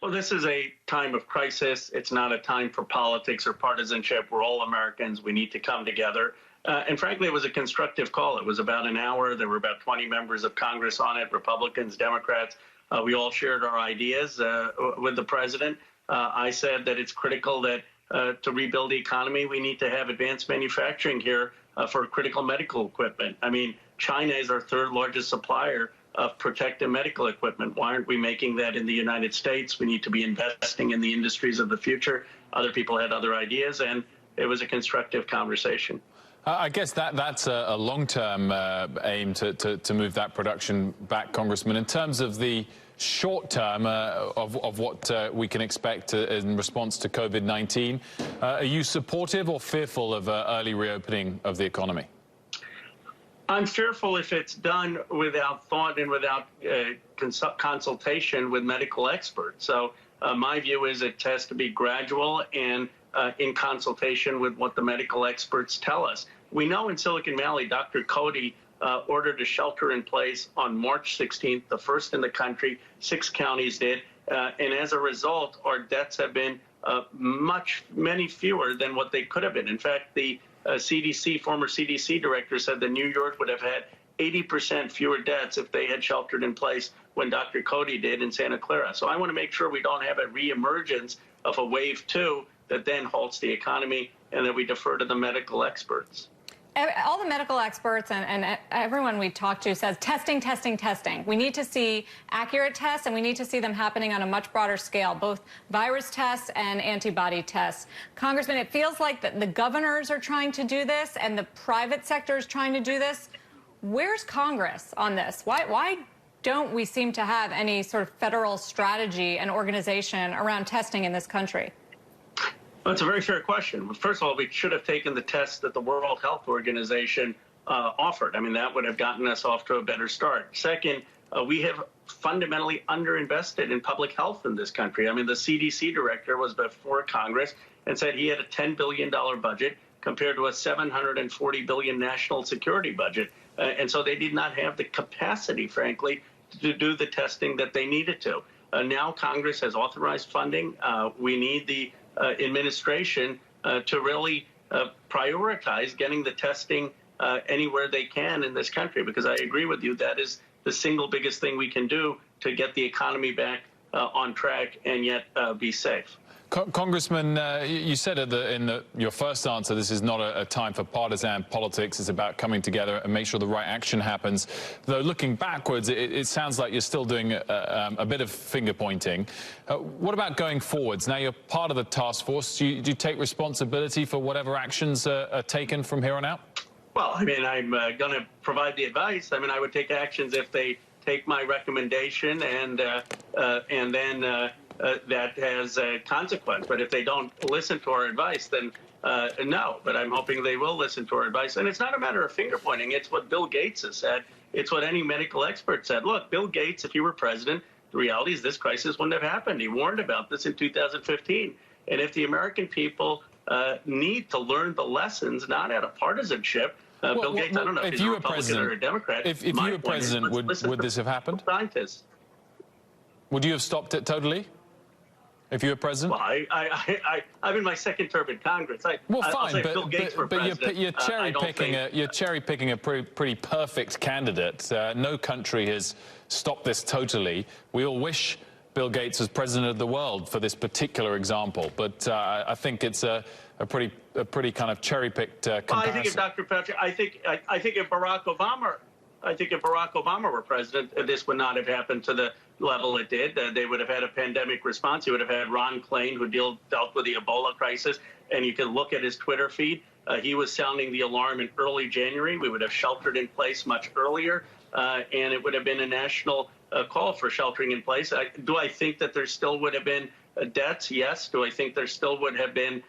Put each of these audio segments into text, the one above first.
Well, this is a time of crisis. It's not a time for politics or partisanship. We're all Americans. We need to come together. And frankly, it was a constructive call. It was about an hour. There were about 20 members of Congress on it, Republicans, Democrats. We all shared our ideas with the president. I said that it's critical that to rebuild the economy, we need to have advanced manufacturing here for critical medical equipment. I mean, China is our third largest supplier of protective medical equipment. Why aren't we making that in the United States? We need to be investing in the industries of the future. Other people had other ideas, and it was a constructive conversation. I guess that's a long-term aim to move that production back, Congressman. In terms of the short term of what we can expect in response to COVID-19, are you supportive or fearful of early reopening of the economy? I'm fearful if it's done without thought and without consultation with medical experts. So my view is it has to be gradual and in consultation with what the medical experts tell us. We know in Silicon Valley, Dr. Cody ordered a shelter in place on March 16th, the first in the country. 6 counties did. And as a result, our deaths have been many fewer than what they could have been. In fact, the former CDC director said that New York would have had 80% fewer deaths if they had sheltered in place when Dr. Cody did in Santa Clara. So I want to make sure we don't have a reemergence of a wave 2 that then halts the economy and that we defer to the medical experts. All the medical experts and everyone we talk to says testing, testing, testing. We need to see accurate tests, and we need to see them happening on a much broader scale, both virus tests and antibody tests. Congressman, it feels like the governors are trying to do this and the private sector is trying to do this. Where's Congress on this? Why don't we seem to have any sort of federal strategy and organization around testing in this country? Well, it's a very fair question. First of all, we should have taken the test that the World Health Organization offered. I mean, that would have gotten us off to a better start. Second, we have fundamentally underinvested in public health in this country. I mean, the CDC director was before Congress and said he had a $10 billion budget compared to a $740 billion national security budget. And so they did not have the capacity, frankly, to do the testing that they needed to. Now Congress has authorized funding. We need the administration to really prioritize getting the testing anywhere they can in this country, because I agree with you, that is the single biggest thing we can do to get the economy back on track and yet be safe. Congressman, you said in your first answer, this is not a time for partisan politics. It's about coming together and make sure the right action happens. Though looking backwards, it sounds like you're still doing a bit of finger pointing. What about going forwards? Now you're part of the task force. Do you take responsibility for whatever actions are taken from here on out? Well, I mean, I'm going to provide the advice. I mean, I would take actions if they take my recommendation and then that has a consequence. But if they don't listen to our advice, then no. But I'm hoping they will listen to our advice. And it's not a matter of finger pointing. It's what Bill Gates has said. It's what any medical expert said. Look, Bill Gates, if he were president, the reality is this crisis wouldn't have happened. He warned about this in 2015. And if the American people need to learn the lessons, not out of partisanship, Bill Gates, I don't know if he's a Republican or a Democrat. If you were president, would this have happened? Scientists. Would you have stopped it totally? If you were president? Well, I'm in my second term in Congress. Well, fine, but, Bill Gates for president, you're cherry picking a pretty perfect candidate. No country has stopped this totally. We all wish Bill Gates was president of the world for this particular example, but I think it's a pretty kind of cherry-picked comparison. Well, I think if Dr. Patrick, I think if Barack Obama were president, this would not have happened to the level it did. They would have had a pandemic response. You would have had Ron Klain, who dealt with the Ebola crisis, and you can look at his Twitter feed. He was sounding the alarm in early January. We would have sheltered in place much earlier, and it would have been a national call for sheltering in place. Do I think that there still would have been deaths? Yes. Do I think there still would have been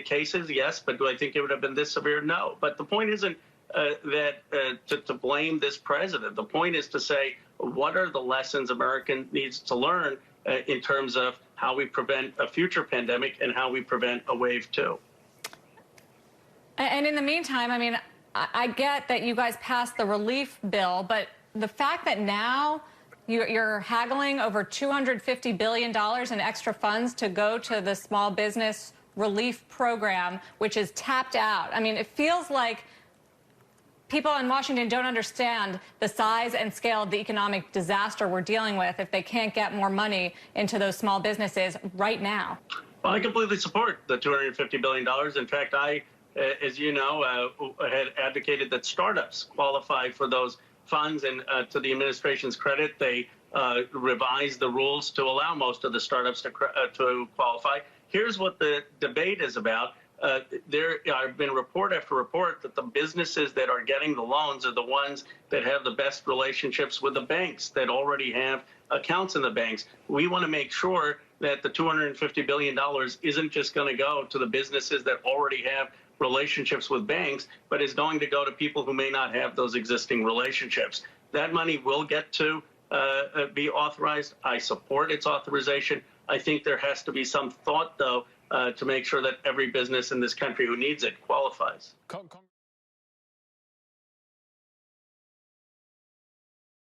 cases? Yes. But do I think it would have been this severe? No. But the point isn't to blame this president. The point is to say, what are the lessons America needs to learn in terms of how we prevent a future pandemic and how we prevent a wave 2? And in the meantime, I mean, I get that you guys passed the relief bill, but the fact that now You're haggling over $250 billion in extra funds to go to the small business relief program, which is tapped out. I mean, it feels like people in Washington don't understand the size and scale of the economic disaster we're dealing with if they can't get more money into those small businesses right now. Well, I completely support the $250 billion. In fact, I, as you know, had advocated that startups qualify for those funds, and to the administration's credit, they revised the rules to allow most of the startups to qualify. Here's what the debate is about. There have been report after report that the businesses that are getting the loans are the ones that have the best relationships with the banks, that already have accounts in the banks. We want to make sure that the $250 billion isn't just going to go to the businesses that already have relationships with banks, but is going to go to people who may not have those existing relationships. That money will get to be authorized. I support its authorization. I think there has to be some thought, though, to make sure that every business in this country who needs it qualifies.